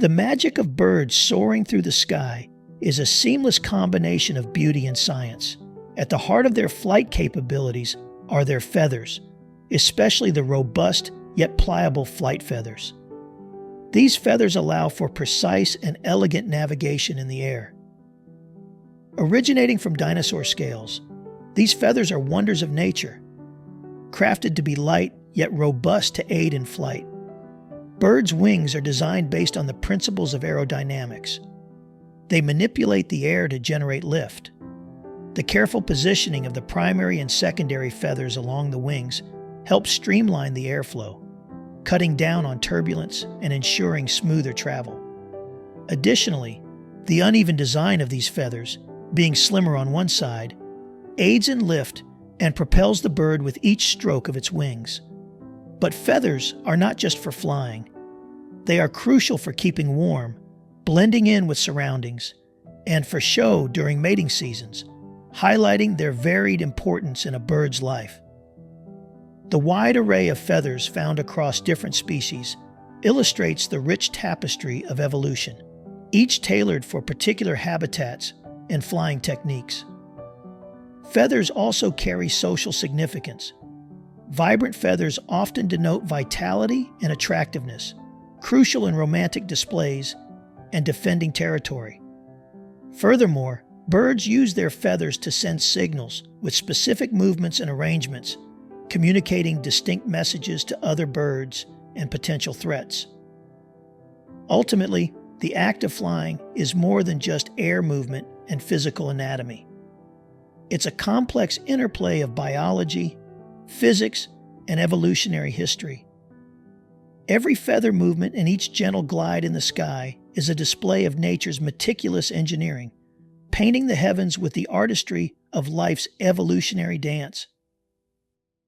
The magic of birds soaring through the sky is a seamless combination of beauty and science. At the heart of their flight capabilities are their feathers, especially the robust yet pliable flight feathers. These feathers allow for precise and elegant navigation in the air. Originating from dinosaur scales, these feathers are wonders of nature, crafted to be light yet robust to aid in flight. Birds' wings are designed based on the principles of aerodynamics. They manipulate the air to generate lift. The careful positioning of the primary and secondary feathers along the wings helps streamline the airflow, cutting down on turbulence and ensuring smoother travel. Additionally, the uneven design of these feathers, being slimmer on one side, aids in lift and propels the bird with each stroke of its wings. But feathers are not just for flying. They are crucial for keeping warm, blending in with surroundings, and for show during mating seasons, highlighting their varied importance in a bird's life. The wide array of feathers found across different species illustrates the rich tapestry of evolution, each tailored for particular habitats and flying techniques. Feathers also carry social significance. Vibrant feathers often denote vitality and attractiveness, crucial in romantic displays and defending territory. Furthermore, birds use their feathers to send signals with specific movements and arrangements, communicating distinct messages to other birds and potential threats. Ultimately, the act of flying is more than just air movement and physical anatomy. It's a complex interplay of biology, physics, and evolutionary history. Every feather movement and each gentle glide in the sky is a display of nature's meticulous engineering, painting the heavens with the artistry of life's evolutionary dance.